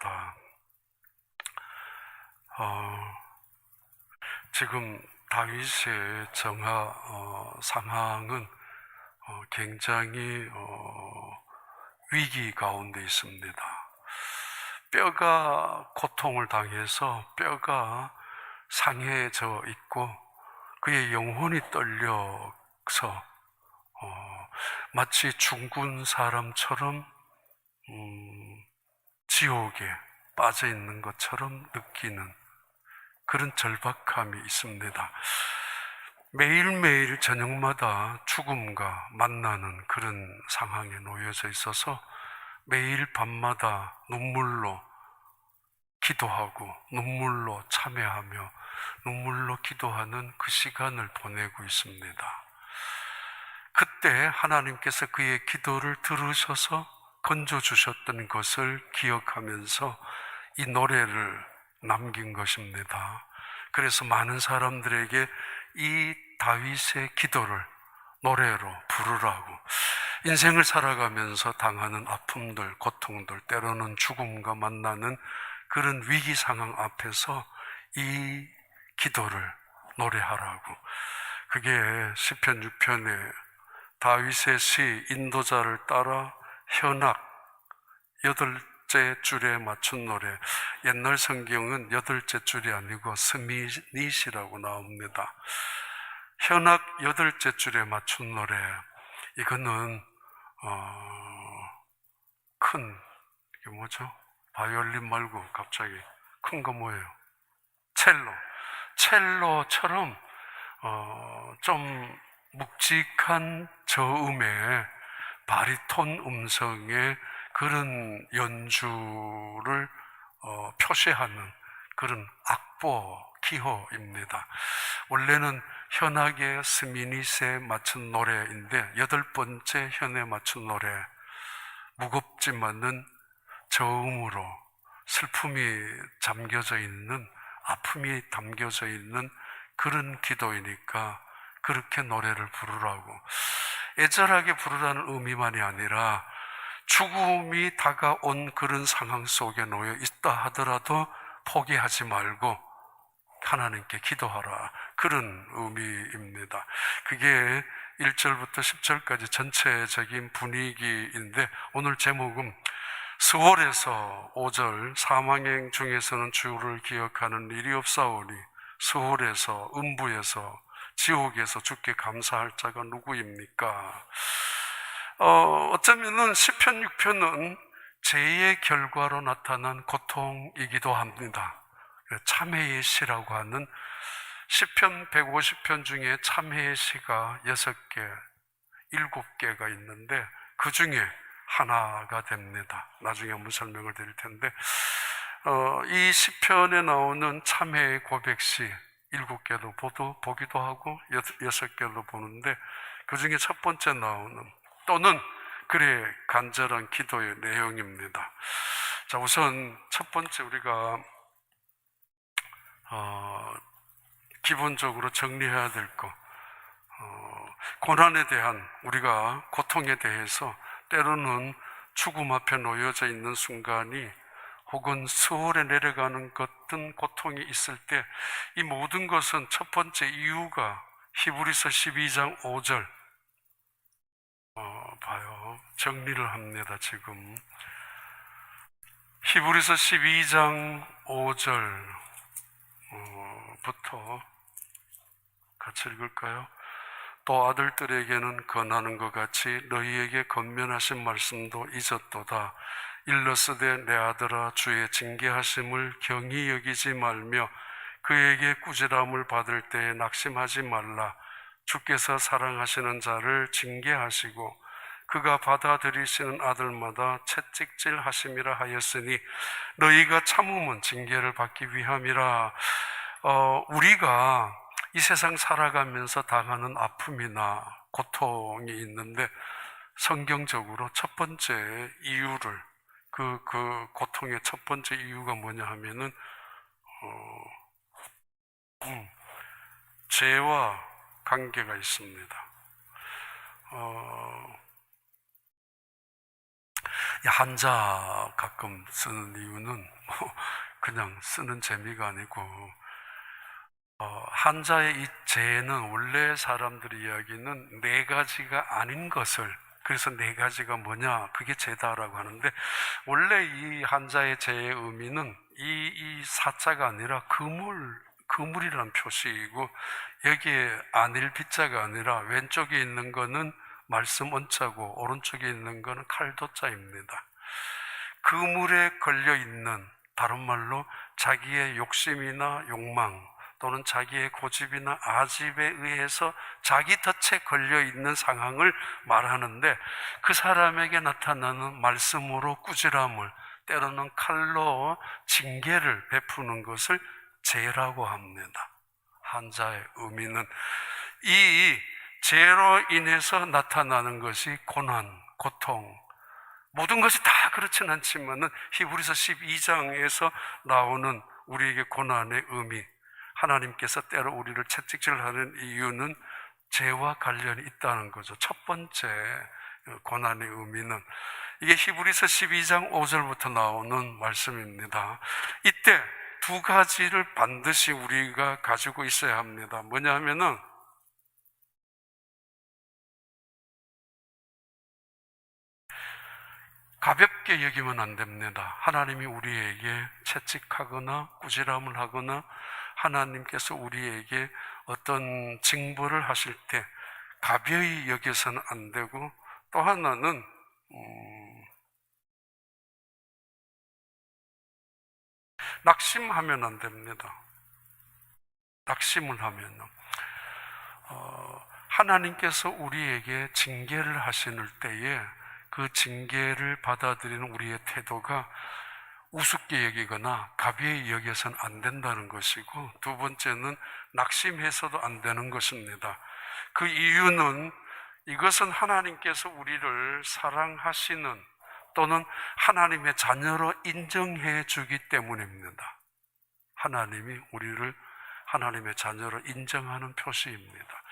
합니다. 지금 다윗의 정하 상황은 굉장히 위기 가운데 있습니다. 뼈가 고통을 당해서 뼈가 상해져 있고 그의 영혼이 떨려서 마치 죽은 사람처럼 지옥에 빠져 있는 것처럼 느끼는 그런 절박함이 있습니다. 매일매일 저녁마다 죽음과 만나는 그런 상황에 놓여져 있어서 매일 밤마다 눈물로 기도하고 눈물로 참회하며 눈물로 기도하는 그 시간을 보내고 있습니다. 그때 하나님께서 그의 기도를 들으셔서 건져주셨던 것을 기억하면서 이 노래를 남긴 것입니다. 그래서 많은 사람들에게 이 다윗의 기도를 노래로 부르라고, 인생을 살아가면서 당하는 아픔들, 고통들, 때로는 죽음과 만나는 그런 위기 상황 앞에서 이 기도를 노래하라고. 그게 시편 6편에 다윗의 시 인도자를 따라 현악 8째 줄에 맞춘 노래, 옛날 성경은 8째 줄이 아니고 스미닛이라고 나옵니다. 현악 8째 줄에 맞춘 노래, 이거는 이게 뭐죠? 바이올린 말고 갑자기 큰 거 뭐예요? 첼로처럼 좀 묵직한 저음의 바리톤 음성의 그런 연주를 표시하는 그런 악보 기호입니다. 원래는 현악의 스미닛에 맞춘 노래인데 8번째 현에 맞춘 노래, 무겁지만은 저음으로 슬픔이 잠겨져 있는, 아픔이 담겨져 있는 그런 기도이니까 그렇게 노래를 부르라고. 애절하게 부르라는 의미만이 아니라 죽음이 다가온 그런 상황 속에 놓여 있다 하더라도 포기하지 말고 하나님께 기도하라, 그런 의미입니다. 그게 1절부터 10절까지 전체적인 분위기인데, 오늘 제목은 스홀에서 5절, 사망행 중에서는 주를 기억하는 일이 없사오니 스홀에서, 음부에서, 지옥에서 주께 감사할 자가 누구입니까? 어쩌면은 시편 6편은 죄의 결과로 나타난 고통이기도 합니다. 참회의 시라고 하는 시편 150편 중에 참회의 시가 6개, 7개가 있는데 그 중에 하나가 됩니다. 나중에 한번 설명을 드릴 텐데, 이 시편에 나오는 참회의 고백시 7개도 보기도 하고 6개도 보는데, 그 중에 첫 번째 나오는 또는 그래 간절한 기도의 내용입니다. 자, 우선 첫 번째 우리가 기본적으로 정리해야 될 것, 고난에 대한, 우리가 고통에 대해서 때로는 죽음 앞에 놓여져 있는 순간이, 혹은 수월에 내려가는 같은 고통이 있을 때, 이 모든 것은 첫 번째 이유가 히브리서 12장 5절 봐요. 정리를 합니다. 지금 히브리서 12장 5절부터 같이 읽을까요? 또 아들들에게는 권하는 것 같이 너희에게 권면하신 말씀도 잊었도다. 일러스되 내 아들아, 주의 징계하심을 경히 여기지 말며 그에게 꾸지람을 받을 때에 낙심하지 말라. 주께서 사랑하시는 자를 징계하시고 그가 받아들이시는 아들마다 채찍질 하심이라 하였으니 너희가 참음은 징계를 받기 위함이라. 우리가 이 세상 살아가면서 당하는 아픔이나 고통이 있는데, 성경적으로 첫 번째 이유를, 그 고통의 첫 번째 이유가 뭐냐 하면은 죄와 관계가 있습니다. 이 한자 가끔 쓰는 이유는 그냥 쓰는 재미가 아니고, 한자의 이 재는 원래 사람들이 이야기는 네 가지가 아닌 것을, 그래서 네 가지가 뭐냐, 그게 재다라고 하는데, 원래 이 한자의 재의 의미는 이 사자가 아니라 그물이라는 표시이고, 여기에 안일 비자가 아니라 왼쪽에 있는 거는 말씀 원자고 오른쪽에 있는 거는 칼도자입니다. 그물에 걸려 있는, 다른 말로 자기의 욕심이나 욕망 또는 자기의 고집이나 아집에 의해서 자기 덫에 걸려 있는 상황을 말하는데, 그 사람에게 나타나는 말씀으로 꾸지람을, 때로는 칼로 징계를 베푸는 것을 죄라고 합니다. 한자의 의미는 이 죄로 인해서 나타나는 것이 고난, 고통, 모든 것이 다 그렇진 않지만은 히브리서 12장에서 나오는 우리에게 고난의 의미, 하나님께서 때로 우리를 채찍질하는 이유는 죄와 관련이 있다는 거죠. 첫 번째 고난의 의미는 이게 히브리서 12장 5절부터 나오는 말씀입니다. 이때 두 가지를 반드시 우리가 가지고 있어야 합니다. 뭐냐 하면은, 가볍게 여기면 안 됩니다. 하나님이 우리에게 채찍하거나 꾸지람을 하거나 하나님께서 우리에게 어떤 징벌을 하실 때 가벼이 여겨서는 안 되고, 또 하나는 낙심하면 안 됩니다. 낙심을 하면요, 하나님께서 우리에게 징계를 하시는 때에 그 징계를 받아들이는 우리의 태도가 우습게 여기거나 가벼이 여겨서는 안 된다는 것이고, 두 번째는 낙심해서도 안 되는 것입니다. 그 이유는 이것은 하나님께서 우리를 사랑하시는 또는 하나님의 자녀로 인정해 주기 때문입니다. 하나님이 우리를 하나님의 자녀로 인정하는 표시입니다.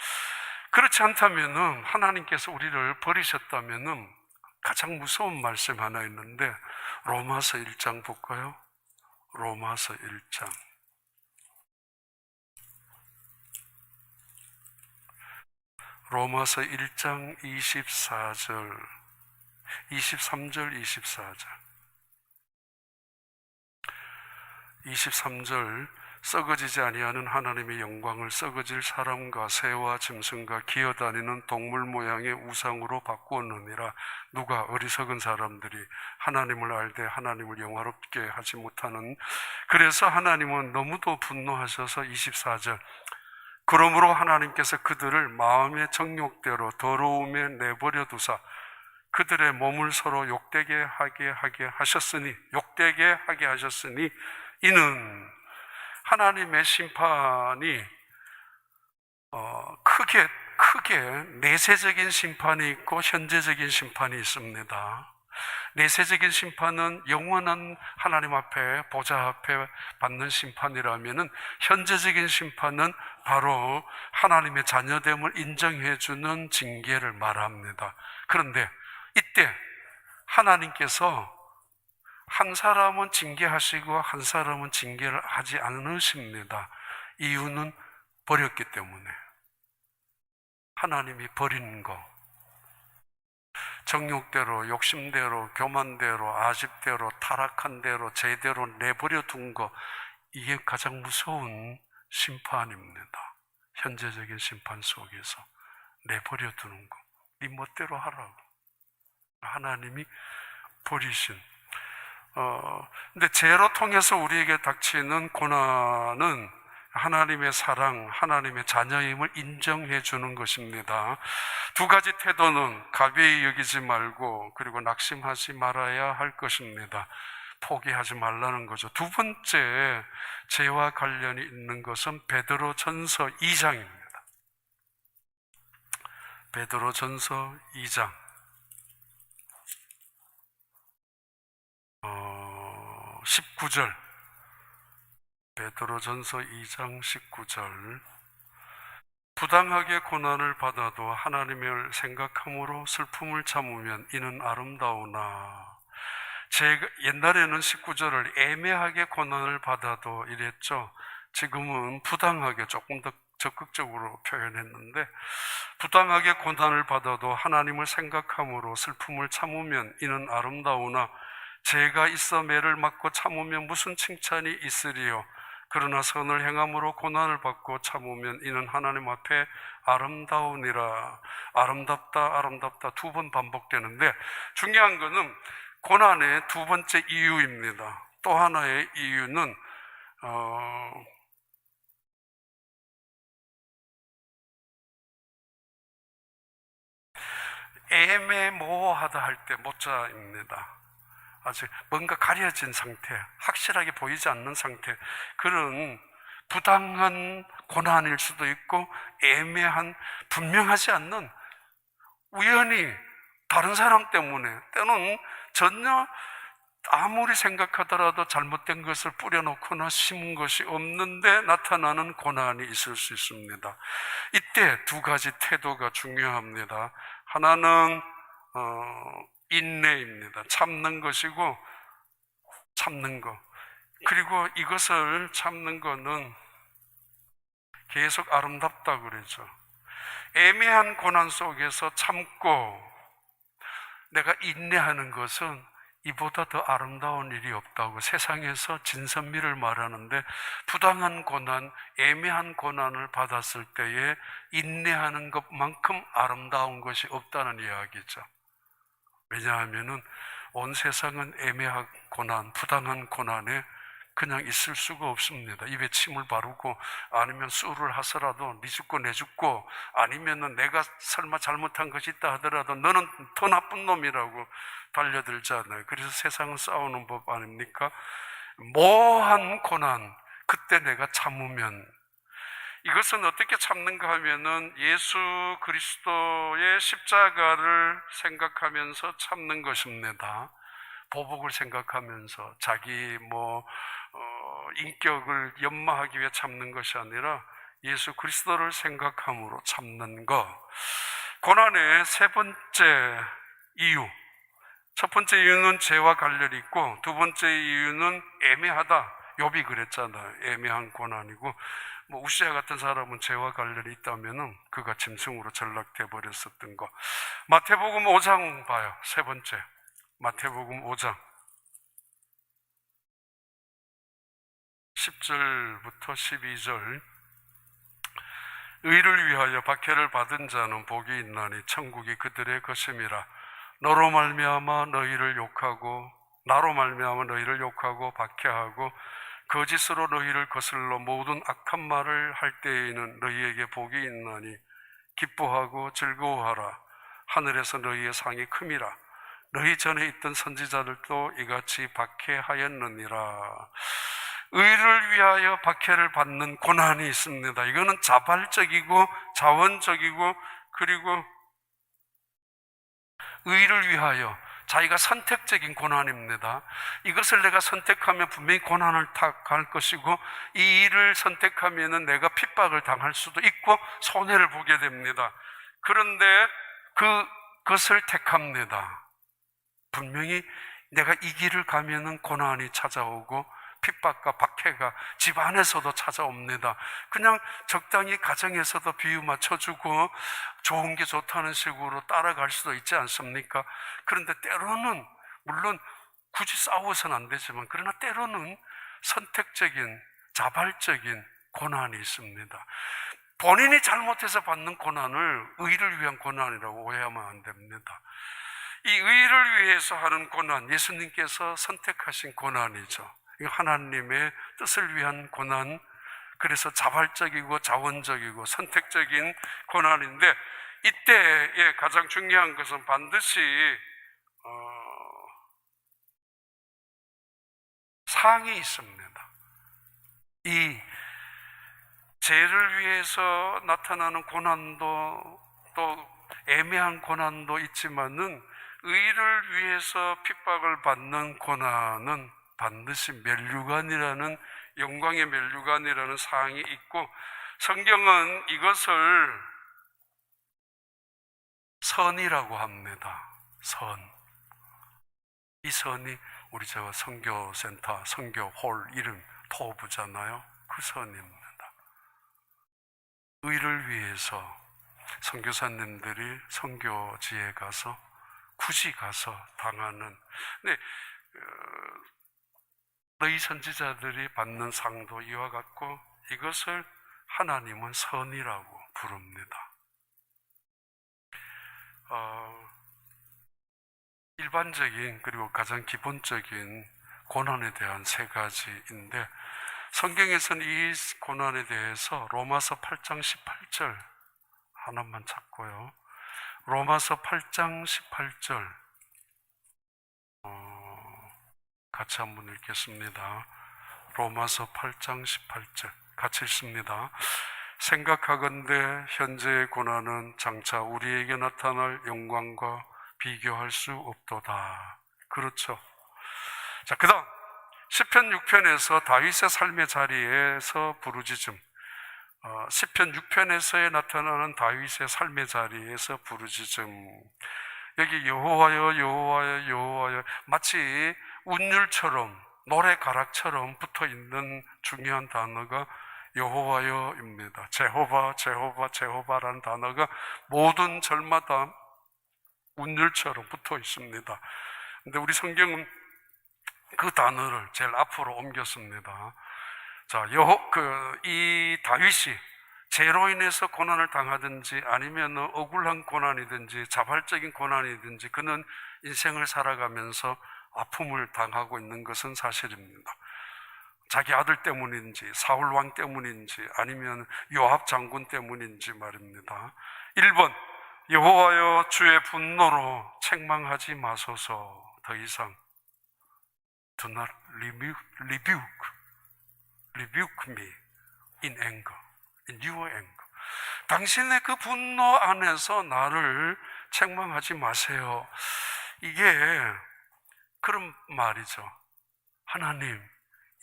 그렇지 않다면은, 하나님께서 우리를 버리셨다면은 가장 무서운 말씀 하나 있는데, 로마서 1장 볼까요? 로마서 1장. 로마서 1장 23절, 24절. 23절, 썩어지지 아니하는 하나님의 영광을 썩어질 사람과 새와 짐승과 기어다니는 동물 모양의 우상으로 바꾸었느니라. 누가? 어리석은 사람들이 하나님을 알되 하나님을 영화롭게 하지 못하는. 그래서 하나님은 너무도 분노하셔서 24절, 그러므로 하나님께서 그들을 마음의 정욕대로 더러움에 내버려 두사 그들의 몸을 서로 욕되게 하게 하셨으니, 이는 하나님의 심판이 크게 내세적인 심판이 있고 현재적인 심판이 있습니다. 내세적인 심판은 영원한 하나님 앞에, 보좌 앞에 받는 심판이라면은, 현재적인 심판은 바로 하나님의 자녀됨을 인정해주는 징계를 말합니다. 그런데 이때 하나님께서 한 사람은 징계하시고 한 사람은 징계를 하지 않으십니다. 이유는 버렸기 때문에. 하나님이 버린 거, 정욕대로, 욕심대로, 교만대로, 아집대로, 타락한 대로, 죄대로 내버려 둔 거, 이게 가장 무서운 심판입니다. 현재적인 심판 속에서 내버려 두는 거, 네 멋대로 하라고 하나님이 버리신. 근데 죄로 통해서 우리에게 닥치는 고난은 하나님의 사랑, 하나님의 자녀임을 인정해 주는 것입니다. 두 가지 태도는 가벼이 여기지 말고, 그리고 낙심하지 말아야 할 것입니다. 포기하지 말라는 거죠. 두 번째, 죄와 관련이 있는 것은 베드로전서 2장입니다. 베드로전서 2장 19절. 베드로전서 2장 19절. 부당하게 고난을 받아도 하나님을 생각함으로 슬픔을 참으면 이는 아름다우나 제가 옛날에는 19절을 애매하게 고난을 받아도 이랬죠. 지금은 부당하게 조금 더 적극적으로 표현했는데, 부당하게 고난을 받아도 하나님을 생각함으로 슬픔을 참으면 이는 아름다우나 죄가 있어 매를 맞고 참으면 무슨 칭찬이 있으리요. 그러나 선을 행함으로 고난을 받고 참으면 이는 하나님 앞에 아름다우니라. 아름답다, 아름답다 두 번 반복되는데, 중요한 것은 고난의 두 번째 이유입니다. 또 하나의 이유는 애매모호하다 할 때 모자입니다. 아직 뭔가 가려진 상태, 확실하게 보이지 않는 상태, 그런 부당한 고난일 수도 있고 애매한, 분명하지 않는, 우연히 다른 사람 때문에, 때는 전혀 아무리 생각하더라도 잘못된 것을 뿌려놓거나 심은 것이 없는데 나타나는 고난이 있을 수 있습니다. 이때 두 가지 태도가 중요합니다. 하나는 인내입니다. 참는 것이고, 참는 것. 그리고 이것을 참는 것은 계속 아름답다 그러죠. 애매한 고난 속에서 참고 내가 인내하는 것은 이보다 더 아름다운 일이 없다고 세상에서 진선미를 말하는데, 부당한 고난, 애매한 고난을 받았을 때에 인내하는 것만큼 아름다운 것이 없다는 이야기죠. 왜냐하면 온 세상은 애매한 고난, 부당한 고난에 그냥 있을 수가 없습니다. 입에 침을 바르고, 아니면 술을 하서라도 네 죽고 내 죽고, 아니면은 내가 설마 잘못한 것이 있다 하더라도 너는 더 나쁜 놈이라고 달려들잖아요. 그래서 세상은 싸우는 법 아닙니까? 모호한 고난, 그때 내가 참으면, 이것은 어떻게 참는가 하면은 예수 그리스도의 십자가를 생각하면서 참는 것입니다. 보복을 생각하면서 자기 인격을 연마하기 위해 참는 것이 아니라 예수 그리스도를 생각함으로 참는 것. 고난의 세 번째 이유, 첫 번째 이유는 죄와 관련이 있고, 두 번째 이유는 애매하다. 욥이 그랬잖아요. 애매한 고난이고, 우시아 같은 사람은 죄와 관련이 있다면은 그가 짐승으로 전락돼 버렸었던 거. 마태복음 5장 봐요. 세 번째, 마태복음 5장 10절부터 12절. 의를 위하여 박해를 받은 자는 복이 있나니 천국이 그들의 것임이라. 나로 말미암아 너희를 욕하고 박해하고 거짓으로 너희를 거슬러 모든 악한 말을 할 때에는 너희에게 복이 있나니 기뻐하고 즐거워하라. 하늘에서 너희의 상이 큼이라. 너희 전에 있던 선지자들도 이같이 박해하였느니라. 의를 위하여 박해를 받는 고난이 있습니다. 이거는 자발적이고 자원적이고, 그리고 의를 위하여 자기가 선택적인 고난입니다. 이것을 내가 선택하면 분명히 고난을 당할 것이고, 이 일을 선택하면 내가 핍박을 당할 수도 있고 손해를 보게 됩니다. 그런데 그것을 택합니다. 분명히 내가 이 길을 가면은 고난이 찾아오고 핍박과 박해가 집 안에서도 찾아옵니다. 그냥 적당히 가정에서도 비유 맞춰주고 좋은 게 좋다는 식으로 따라갈 수도 있지 않습니까? 그런데 때로는, 물론 굳이 싸워서는 안 되지만, 그러나 때로는 선택적인, 자발적인 고난이 있습니다. 본인이 잘못해서 받는 고난을 의를 위한 고난이라고 오해하면 안 됩니다. 이 의를 위해서 하는 고난, 예수님께서 선택하신 고난이죠. 하나님의 뜻을 위한 고난, 그래서 자발적이고 자원적이고 선택적인 고난인데, 이때의 가장 중요한 것은 반드시 상이 있습니다. 이 죄를 위해서 나타나는 고난도, 또 애매한 고난도 있지만은 의를 위해서 핍박을 받는 고난은 반드시 면류관이라는, 영광의 면류관이라는 사항이 있고, 성경은 이것을 선이라고 합니다. 선. 이 선이 우리 저 선교센터, 선교홀 이름 토부잖아요. 그 선입니다. 의를 위해서 선교사님들이 선교지에 가서 굳이 가서 당하는, 근데 너희 선지자들이 받는 상도 이와 같고, 이것을 하나님은 선이라고 부릅니다. 일반적인 그리고 가장 기본적인 고난에 대한 세 가지인데, 성경에서는 이 고난에 대해서 로마서 8장 18절 하나만 찾고요. 로마서 8장 18절 같이 한번 읽겠습니다. 로마서 8장 18절 같이 읽습니다. 생각하건대 현재의 고난은 장차 우리에게 나타날 영광과 비교할 수 없도다. 그렇죠. 자, 그 다음 시편 6편에서 다윗의 삶의 자리에서 부르짖음, 시편 6편에서에 나타나는 다윗의 삶의 자리에서 부르짖음. 여기 여호와여 여호와여 여호와여, 마치 운율처럼 노래 가락처럼 붙어있는 중요한 단어가 여호와여입니다. 제호바 제호바 제호바라는 단어가 모든 절마다 운율처럼 붙어 있습니다. 근데 우리 성경은 그 단어를 제일 앞으로 옮겼습니다. 자, 이 다윗이 죄로 인해서 고난을 당하든지 아니면 억울한 고난이든지 자발적인 고난이든지 그는 인생을 살아가면서 아픔을 당하고 있는 것은 사실입니다. 자기 아들 때문인지 사울 왕 때문인지 아니면 요압 장군 때문인지 말입니다. 1번, 여호와여 주의 분노로 책망하지 마소서. 더 이상 do not rebuke me in anger, in your anger. 당신의 그 분노 안에서 나를 책망하지 마세요. 이게 그런 말이죠. 하나님,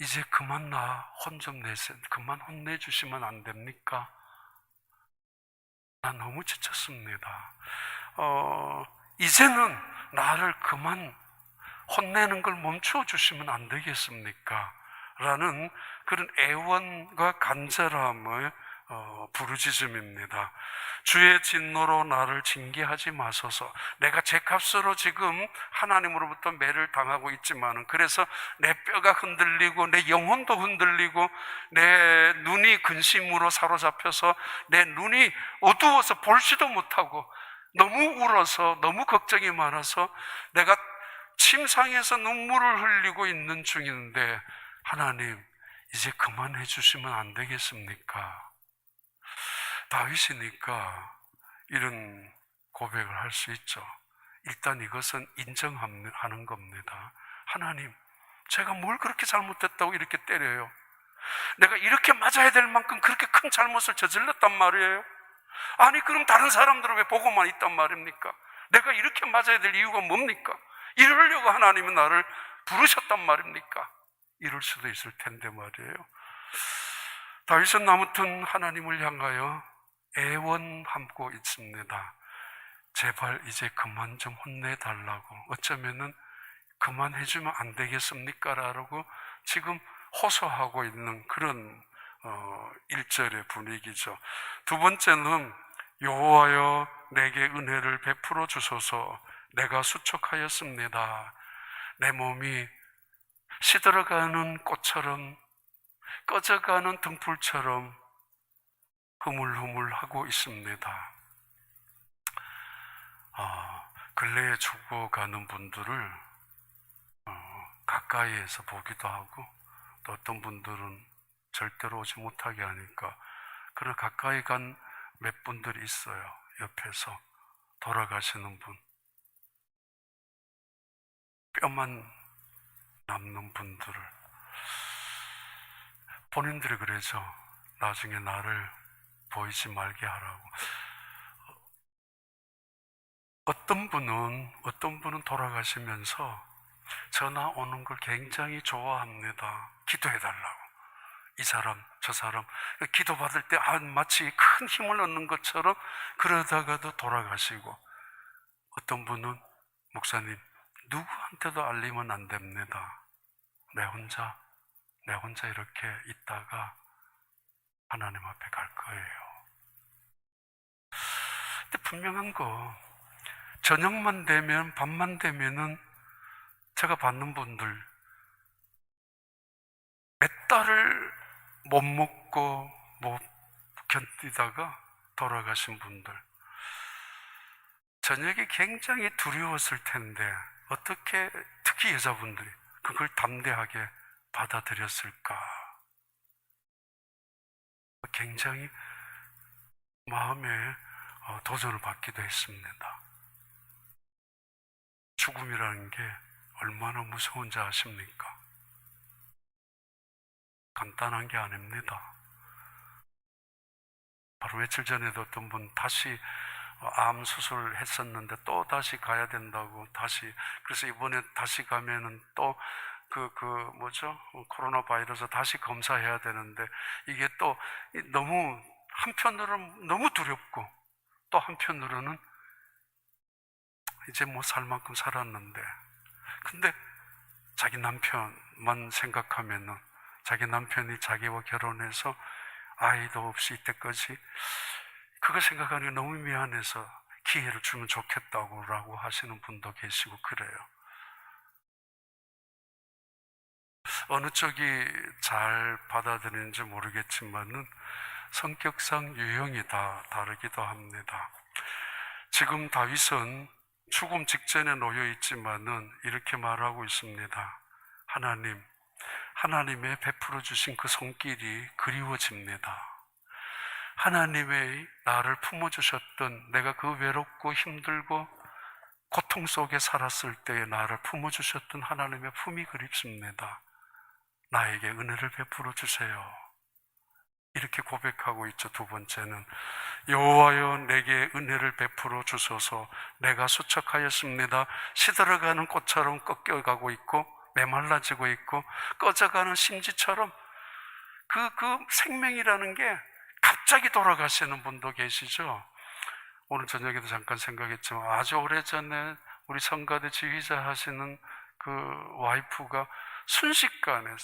이제 그만 나 혼 좀 내세요. 그만 혼내주시면 안 됩니까? 나 너무 지쳤습니다. 이제는 나를 그만 혼내는 걸 멈춰 주시면 안 되겠습니까? 라는 그런 애원과 간절함의 부르짖음입니다. 주의 진노로 나를 징계하지 마소서. 내가 죄값으로 지금 하나님으로부터 매를 당하고 있지만은, 그래서 내 뼈가 흔들리고 내 영혼도 흔들리고 내 눈이 근심으로 사로잡혀서 내 눈이 어두워서 볼지도 못하고 너무 울어서 너무 걱정이 많아서 내가 침상에서 눈물을 흘리고 있는 중인데, 하나님 이제 그만해 주시면 안 되겠습니까? 다윗이니까 이런 고백을 할 수 있죠. 일단 이것은 인정하는 겁니다. 하나님, 제가 뭘 그렇게 잘못했다고 이렇게 때려요? 내가 이렇게 맞아야 될 만큼 그렇게 큰 잘못을 저질렀단 말이에요? 아니, 그럼 다른 사람들은 왜 보고만 있단 말입니까? 내가 이렇게 맞아야 될 이유가 뭡니까? 이러려고 하나님은 나를 부르셨단 말입니까? 이럴 수도 있을 텐데 말이에요. 다윗은 아무튼 하나님을 향하여 애원하고 있습니다. 제발 이제 그만 좀 혼내달라고, 어쩌면은 그만해주면 안 되겠습니까? 라고 지금 호소하고 있는 그런 1절의 분위기죠. 두 번째는 여호와여 내게 은혜를 베풀어 주소서. 내가 수척하였습니다. 내 몸이 시들어가는 꽃처럼 꺼져가는 등불처럼 흐물흐물하고 있습니다. 근래에 죽어가는 분들을 가까이에서 보기도 하고, 또 어떤 분들은 절대로 오지 못하게 하니까 그런 가까이 간 몇 분들이 있어요. 옆에서 돌아가시는 분, 뼈만 남는 분들을 본인들이 그러죠. 나중에 나를 보이지 말게 하라고. 어떤 분은 돌아가시면서 전화 오는 걸 굉장히 좋아합니다. 기도해달라고. 이 사람, 저 사람, 기도받을 때 마치 큰 힘을 얻는 것처럼 그러다가도 돌아가시고, 어떤 분은 목사님, 누구한테도 알리면 안 됩니다. 내 혼자 이렇게 있다가 하나님 앞에 갈 거예요. 근데 분명한 거, 저녁만 되면, 밤만 되면은 제가 받는 분들, 몇 달을 못 먹고 못 견디다가 돌아가신 분들, 저녁이 굉장히 두려웠을 텐데 어떻게 특히 여자분들이 그걸 담대하게 받아들였을까? 굉장히 마음에 도전을 받기도 했습니다. 죽음이라는 게 얼마나 무서운지 아십니까? 간단한 게 아닙니다. 바로 며칠 전에도 어떤 분 다시 암 수술을 했었는데 또 다시 가야 된다고 그래서 이번에 다시 가면은 또 코로나 바이러스 다시 검사해야 되는데 이게 또 너무 한편으로는 너무 두렵고 또 한편으로는 이제 뭐 살 만큼 살았는데, 근데 자기 남편만 생각하면은 자기 남편이 자기와 결혼해서 아이도 없이 이때까지 그거 생각하는 게 너무 미안해서 기회를 주면 좋겠다고 하시는 분도 계시고 그래요. 어느 쪽이 잘 받아들이는지 모르겠지만은 성격상 유형이 다 다르기도 합니다. 지금 다윗은 죽음 직전에 놓여 있지만은 이렇게 말하고 있습니다. 하나님의 베풀어 주신 그 손길이 그리워집니다. 하나님의 나를 품어주셨던, 내가 그 외롭고 힘들고 고통 속에 살았을 때에 나를 품어주셨던 하나님의 품이 그립습니다. 나에게 은혜를 베풀어 주세요. 이렇게 고백하고 있죠. 두 번째는 여호와여 내게 은혜를 베풀어 주소서. 내가 수척하였습니다. 시들어가는 꽃처럼 꺾여가고 있고 메말라지고 있고 꺼져가는 심지처럼 그 생명이라는 게 갑자기 돌아가시는 분도 계시죠. 오늘 저녁에도 잠깐 생각했지만 아주 오래전에 우리 성가대 지휘자 하시는 그 와이프가 순식간에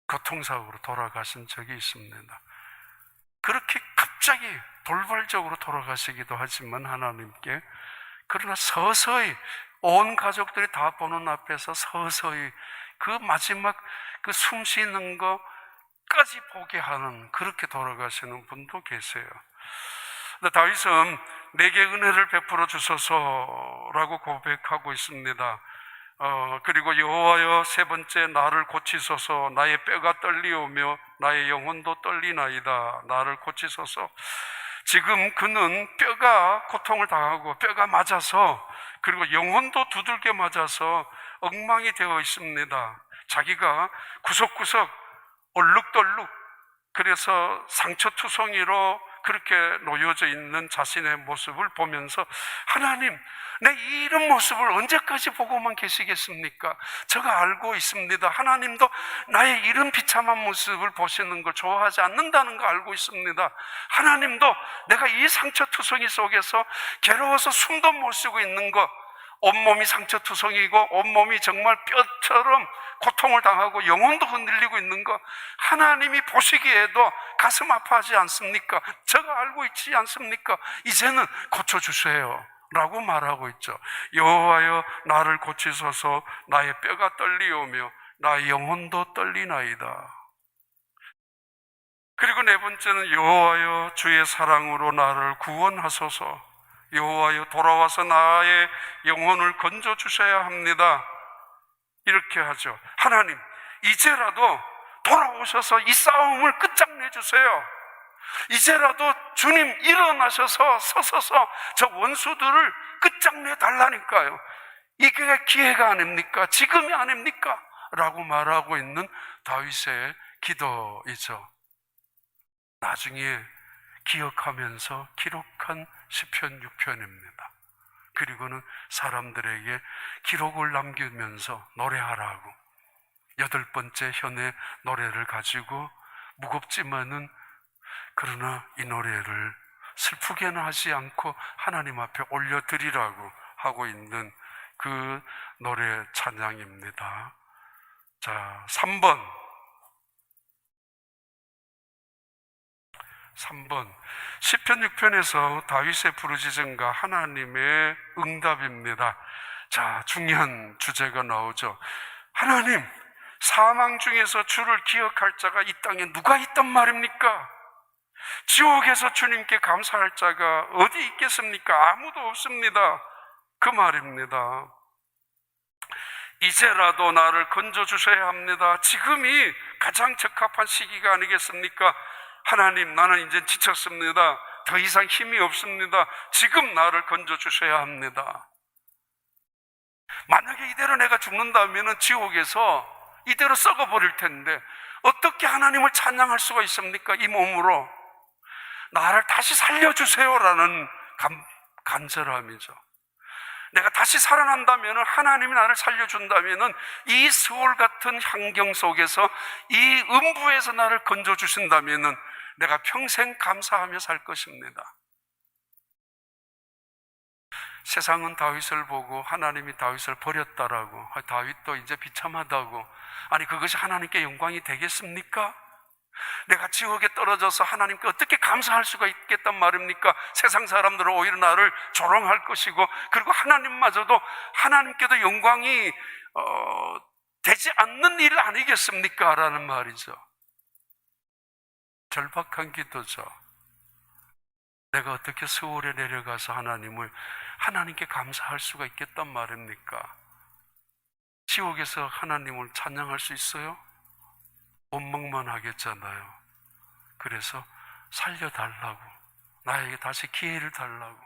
교통사고로 돌아가신 적이 있습니다. 그렇게 갑자기 돌발적으로 돌아가시기도 하지만 하나님께, 그러나 서서히 온 가족들이 다 보는 앞에서 서서히 그 마지막 그 숨 쉬는 거까지 보게 하는, 그렇게 돌아가시는 분도 계세요. 다윗은 내게 은혜를 베풀어 주소서라고 고백하고 있습니다. 그리고 여호와여 세 번째 나를 고치소서. 나의 뼈가 떨리오며 나의 영혼도 떨리나이다. 나를 고치소서. 지금 그는 뼈가 고통을 당하고 뼈가 맞아서, 그리고 영혼도 두들겨 맞아서 엉망이 되어 있습니다. 자기가 구석구석 얼룩덜룩, 그래서 상처투성이로 그렇게 놓여져 있는 자신의 모습을 보면서 하나님, 내 이런 모습을 언제까지 보고만 계시겠습니까? 제가 알고 있습니다. 하나님도 나의 이런 비참한 모습을 보시는 걸 좋아하지 않는다는 거 알고 있습니다. 하나님도 내가 이 상처투성이 속에서 괴로워서 숨도 못 쉬고 있는 거, 온몸이 상처투성이고 온몸이 정말 뼈처럼 고통을 당하고 영혼도 흔들리고 있는 거 하나님이 보시기에도 가슴 아파하지 않습니까? 제가 알고 있지 않습니까? 이제는 고쳐주세요 라고 말하고 있죠. 여호와여 나를 고치소서. 나의 뼈가 떨리오며 나의 영혼도 떨리나이다. 그리고 네 번째는 여호와여 주의 사랑으로 나를 구원하소서. 여호와여 돌아와서 나의 영혼을 건져주셔야 합니다. 이렇게 하죠. 하나님, 이제라도 돌아오셔서 이 싸움을 끝장내주세요. 이제라도 주님 일어나셔서 서서서 저 원수들을 끝장내달라니까요. 이게 기회가 아닙니까? 지금이 아닙니까? 라고 말하고 있는 다윗의 기도이죠. 나중에 기억하면서 기록한 시편 6편입니다. 그리고는 사람들에게 기록을 남기면서 노래하라고 8번째 현의 노래를 가지고 무겁지만은 그러나 이 노래를 슬프게는 하지 않고 하나님 앞에 올려드리라고 하고 있는 그 노래 찬양입니다. 자, 3번 시편 6편에서 다윗의 부르짖음과 하나님의 응답입니다. 자, 중요한 주제가 나오죠. 하나님, 사망 중에서 주를 기억할 자가 이 땅에 누가 있단 말입니까? 지옥에서 주님께 감사할 자가 어디 있겠습니까? 아무도 없습니다. 그 말입니다. 이제라도 나를 건져주셔야 합니다. 지금이 가장 적합한 시기가 아니겠습니까? 하나님, 나는 이제 지쳤습니다. 더 이상 힘이 없습니다. 지금 나를 건져주셔야 합니다. 만약에 이대로 내가 죽는다면 지옥에서 이대로 썩어버릴 텐데 어떻게 하나님을 찬양할 수가 있습니까? 이 몸으로 나를 다시 살려주세요라는 간절함이죠. 내가 다시 살아난다면, 하나님이 나를 살려준다면 이 스올 같은 환경 속에서, 이 음부에서 나를 건져주신다면 내가 평생 감사하며 살 것입니다. 세상은 다윗을 보고 하나님이 다윗을 버렸다라고, 다윗도 이제 비참하다고, 아니 그것이 하나님께 영광이 되겠습니까? 내가 지옥에 떨어져서 하나님께 어떻게 감사할 수가 있겠단 말입니까? 세상 사람들은 오히려 나를 조롱할 것이고, 그리고 하나님마저도 하나님께도 영광이 되지 않는 일 아니겠습니까? 라는 말이죠. 절박한 기도죠. 내가 어떻게 스올에 내려가서 하나님께 감사할 수가 있겠단 말입니까? 지옥에서 하나님을 찬양할 수 있어요? 원망만 하겠잖아요. 그래서 살려달라고, 나에게 다시 기회를 달라고,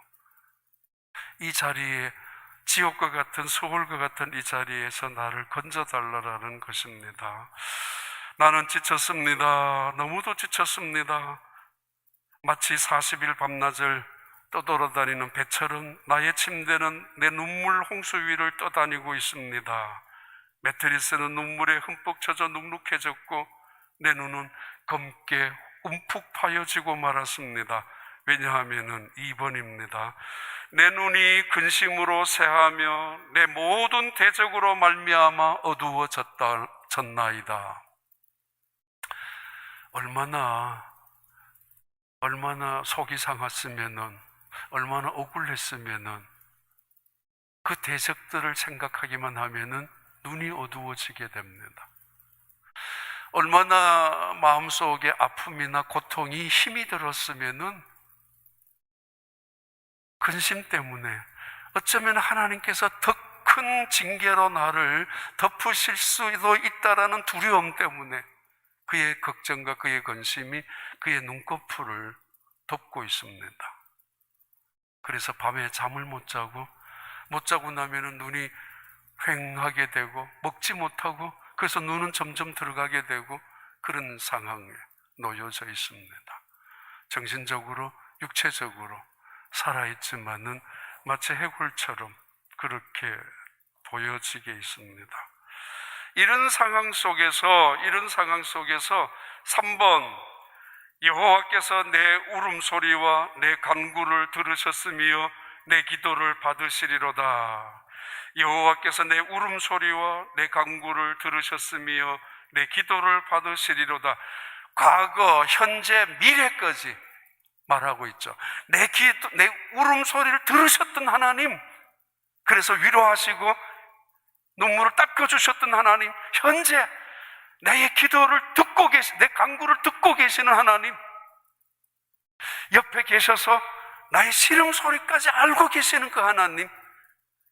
이 자리에, 지옥과 같은 스올과 같은 이 자리에서 나를 건져달라는 것입니다. 나는 지쳤습니다. 너무도 지쳤습니다. 마치 40일 밤낮을 떠돌아다니는 배처럼 나의 침대는 내 눈물 홍수 위를 떠다니고 있습니다. 매트리스는 눈물에 흠뻑 젖어 눅눅해졌고 내 눈은 검게 움푹 파여지고 말았습니다. 왜냐하면 2번입니다. 내 눈이 근심으로 새하며 내 모든 대적으로 말미암아 어두워졌나이다. 얼마나 속이 상했으면은, 얼마나 억울했으면은, 그 대적들을 생각하기만 하면은 눈이 어두워지게 됩니다. 얼마나 마음속에 아픔이나 고통이 힘이 들었으면은 근심 때문에, 어쩌면 하나님께서 더 큰 징계로 나를 덮으실 수도 있다라는 두려움 때문에 그의 걱정과 그의 근심이 그의 눈꺼풀을 덮고 있습니다. 그래서 밤에 잠을 못 자고 나면은 눈이 휑하게 되고 먹지 못하고, 그래서 눈은 점점 들어가게 되고, 그런 상황에 놓여져 있습니다. 정신적으로, 육체적으로 살아있지만은 마치 해골처럼 그렇게 보여지게 있습니다. 이런 상황 속에서 3번, 여호와께서 내 울음소리와 내 간구를 들으셨으며 내 기도를 받으시리로다. 여호와께서 내 울음소리와 내 간구를 들으셨으며 내 기도를 받으시리로다. 과거, 현재, 미래까지 말하고 있죠. 내 울음소리를 들으셨던 하나님, 그래서 위로하시고 눈물을 닦아주셨던 하나님, 현재 내 기도를 듣고 내 간구를 듣고 계시는 하나님, 옆에 계셔서 나의 시름소리까지 알고 계시는 그 하나님,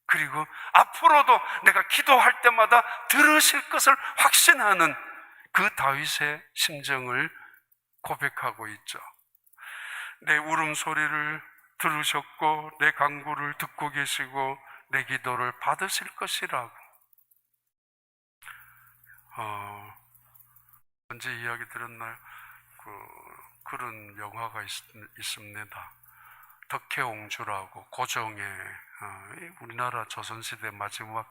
그리고 앞으로도 내가 기도할 때마다 들으실 것을 확신하는 그 다윗의 심정을 고백하고 있죠. 내 울음소리를 들으셨고 내 간구를 듣고 계시고 내 기도를 받으실 것이라고. 언제 이야기 들었나요? 그런 영화가 있습니다. 덕혜옹주라고, 고종의 우리나라 조선시대 마지막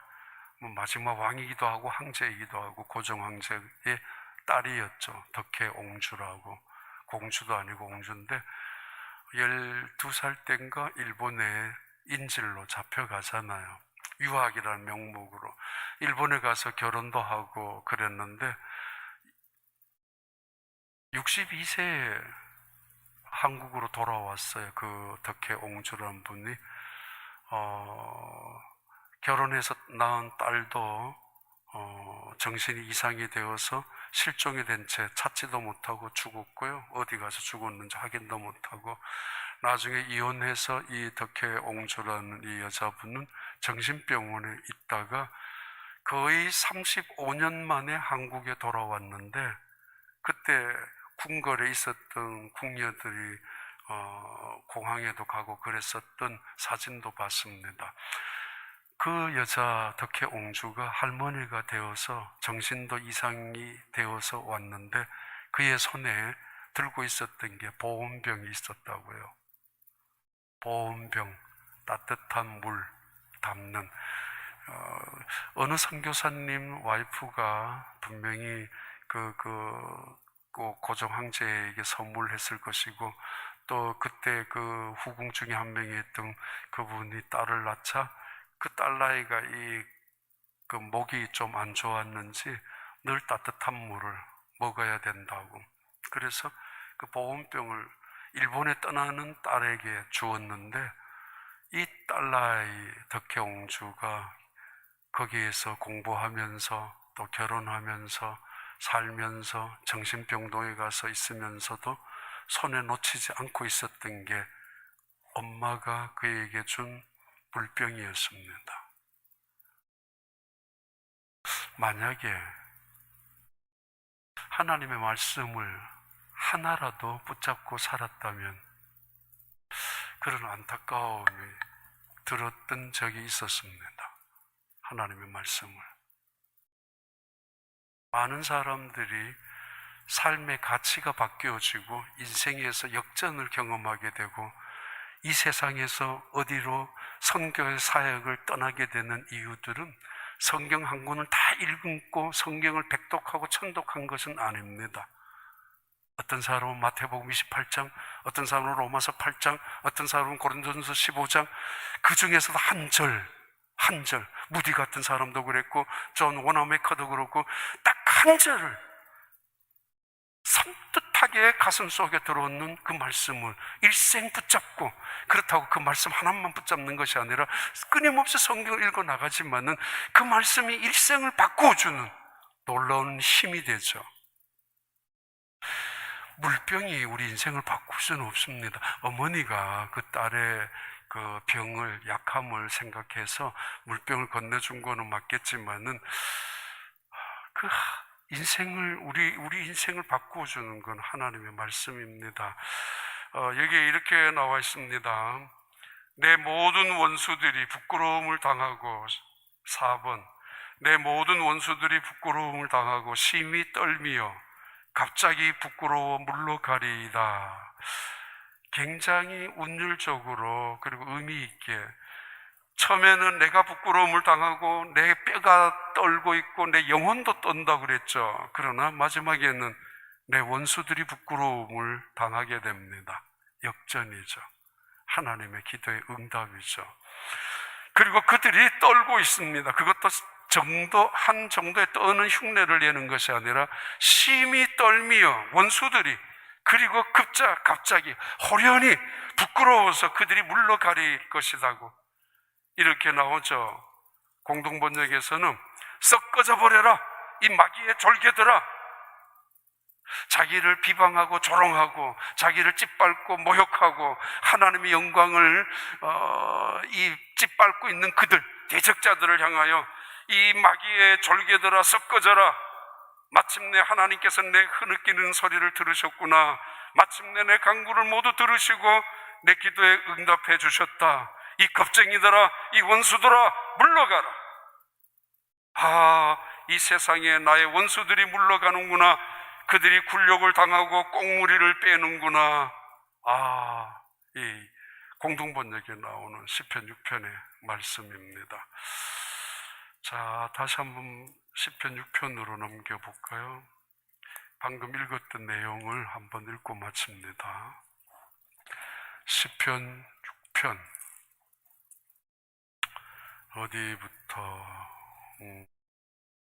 왕이기도 하고 황제이기도 하고 고종 황제의 딸이었죠. 덕혜옹주라고. 공주도 아니고 옹주인데 12살 땐가 일본에 인질로 잡혀가잖아요. 유학이라는 명목으로 일본에 가서 결혼도 하고 그랬는데 62세에 한국으로 돌아왔어요. 그 덕혜옹주라는 분이 결혼해서 낳은 딸도 정신이 이상이 되어서 실종이 된 채 찾지도 못하고 죽었고요. 어디 가서 죽었는지 확인도 못하고 나중에 이혼해서 이 덕혜옹주라는 이 여자분은 정신병원에 있다가 거의 35년 만에 한국에 돌아왔는데 그때 궁궐에 있었던 궁녀들이 공항에도 가고 그랬었던 사진도 봤습니다. 그 여자 덕혜옹주가 할머니가 되어서 정신도 이상이 되어서 왔는데 그의 손에 들고 있었던 게 보온병이 있었다고요. 보온병, 따뜻한 물 담는 어느 선교사님 와이프가 분명히 고종 황제에게 선물했을 것이고 또 그때 그 후궁 중에 한 명이 있던 그분이 딸을 낳자 그 딸나이가 그 목이 좀 안 좋았는지 늘 따뜻한 물을 먹어야 된다고. 그래서 그 보온병을 일본에 떠나는 딸에게 주었는데 이 딸나이 덕혜옹주가 거기에서 공부하면서 또 결혼하면서 살면서 정신병동에 가서 있으면서도 손에 놓치지 않고 있었던 게 엄마가 그에게 준 물병이었습니다. 만약에 하나님의 말씀을 하나라도 붙잡고 살았다면 그런 안타까움이 들었던 적이 있었습니다. 하나님의 말씀을. 많은 사람들이 삶의 가치가 바뀌어지고 인생에서 역전을 경험하게 되고 이 세상에서 어디로 선교의 사역을 떠나게 되는 이유들은 성경 한 권을 다 읽고 성경을 백독하고 천독한 것은 아닙니다. 어떤 사람은 마태복음 28장, 어떤 사람은 로마서 8장, 어떤 사람은 고린도전서 15장, 그 중에서도 한 절, 무디 같은 사람도 그랬고 존 워너메커도 그렇고 딱 한 절을 섬뜩하게 가슴 속에 들어오는 그 말씀을 일생 붙잡고, 그렇다고 그 말씀 하나만 붙잡는 것이 아니라 끊임없이 성경을 읽어 나가지만은 그 말씀이 일생을 바꾸어주는 놀라운 힘이 되죠. 물병이 우리 인생을 바꿀 수는 없습니다. 어머니가 그 딸의 그 병을, 약함을 생각해서 물병을 건네준 거는 맞겠지만은 그 인생을, 우리 인생을 바꾸어주는 건 하나님의 말씀입니다. 여기에 이렇게 나와 있습니다. 내 모든 원수들이 부끄러움을 당하고, 4번, 내 모든 원수들이 부끄러움을 당하고 심히 떨미어 갑자기 부끄러워 물러가리이다. 굉장히 운율적으로 그리고 의미 있게, 처음에는 내가 부끄러움을 당하고 내 뼈가 떨고 있고 내 영혼도 떤다 그랬죠. 그러나 마지막에는 내 원수들이 부끄러움을 당하게 됩니다. 역전이죠. 하나님의 기도의 응답이죠. 그리고 그들이 떨고 있습니다. 그것도 한 정도의 떠는 흉내를 내는 것이 아니라 심히 떨미어 원수들이, 그리고 갑자기 호련히 부끄러워서 그들이 물러가릴 것이라고 이렇게 나오죠. 공동번역에서는 썩 꺼져버려라 이 마귀의 졸개들아. 자기를 비방하고 조롱하고 자기를 짓밟고 모욕하고 하나님의 영광을 짓밟고 있는 그들, 대적자들을 향하여 이 마귀의 졸개들아 썩 꺼져라. 마침내 하나님께서 내 흐느끼는 소리를 들으셨구나. 마침내 내 간구를 모두 들으시고 내 기도에 응답해 주셨다. 이 겁쟁이들아, 이 원수들아, 물러가라. 이 세상에 나의 원수들이 물러가는구나. 그들이 굴욕을 당하고 꽁무리를 빼는구나. 이 공동번역에 나오는 시편 6편의 말씀입니다. 자, 다시 한번 시편 6편으로 넘겨볼까요? 방금 읽었던 내용을 한번 읽고 마칩니다. 시편 6편. 어디부터?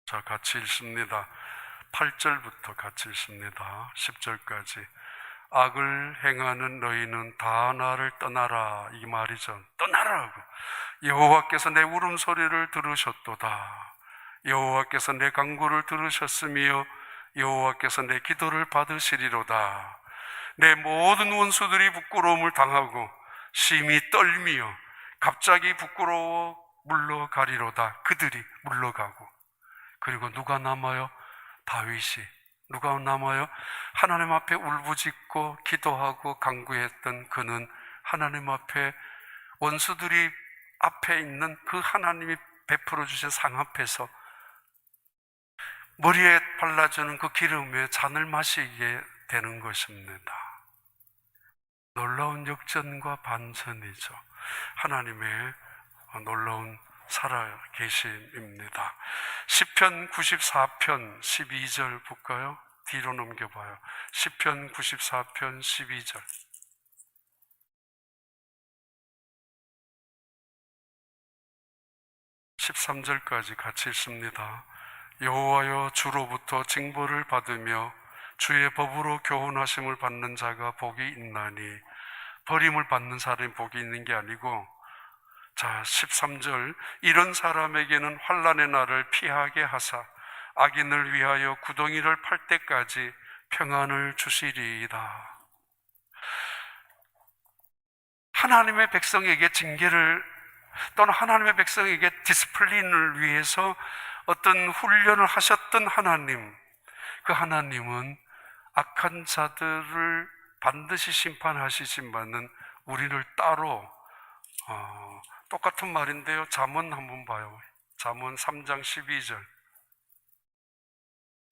자, 같이 읽습니다. 8절부터 같이 읽습니다. 10절까지. 악을 행하는 너희는 다 나를 떠나라. 이 말이죠. 떠나라고. 여호와께서 내 울음소리를 들으셨도다. 여호와께서 내 간구를 들으셨으며 여호와께서 내 기도를 받으시리로다. 내 모든 원수들이 부끄러움을 당하고 심히 떨미어 갑자기 부끄러워 물러가리로다. 그들이 물러가고. 그리고 누가 남아요? 다윗이. 누가 남아요? 하나님 앞에 울부짖고 기도하고 간구했던 그는 하나님 앞에 원수들이 앞에 있는 그 하나님이 베풀어 주신 상 앞에서 머리에 발라주는 그 기름에 잔을 마시게 되는 것입니다. 놀라운 역전과 반전이죠. 하나님의 놀라운 살아계심입니다. 시편 94편 12절 볼까요? 뒤로 넘겨봐요. 시편 94편 12절. 13절까지 같이 읽습니다. 여호와여, 주로부터 징벌을 받으며 주의 법으로 교훈하심을 받는 자가 복이 있나니. 버림을 받는 사람이 복이 있는 게 아니고, 자, 13절. 이런 사람에게는 환난의 날을 피하게 하사 악인을 위하여 구덩이를 팔 때까지 평안을 주시리이다. 하나님의 백성에게 징계를 또는 하나님의 백성에게 디스플린을 위해서 어떤 훈련을 하셨던 하나님, 그 하나님은 악한 자들을 반드시 심판하시지만은 우리를 따로 똑같은 말인데요. 잠언 한번 봐요. 잠언 3장 12절.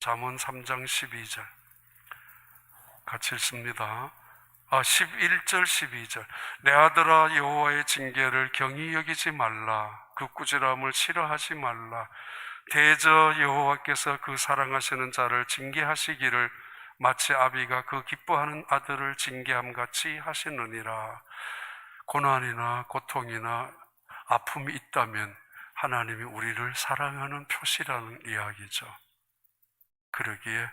잠언 3장 12절 같이 읽습니다. 11절 12절. 내 아들아, 여호와의 징계를 경히 여기지 말라. 그 꾸지람을 싫어하지 말라. 대저 여호와께서 그 사랑하시는 자를 징계하시기를 마치 아비가 그 기뻐하는 아들을 징계함같이 하시느니라. 고난이나 고통이나 아픔이 있다면 하나님이 우리를 사랑하는 표시라는 이야기죠. 그러기에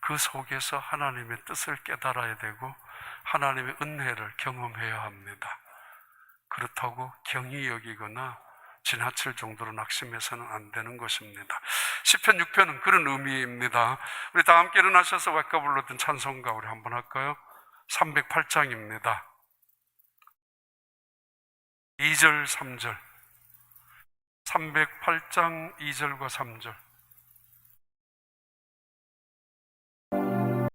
그 속에서 하나님의 뜻을 깨달아야 되고 하나님의 은혜를 경험해야 합니다. 그렇다고 경히 여기거나 지나칠 정도로 낙심해서는 안 되는 것입니다. 시편 6편은 그런 의미입니다. 우리 다 함께 일어나셔서 아까 불렀던 찬송가 우리 한번 할까요? 308장입니다. 2절 3절. 308장 2절과 3절.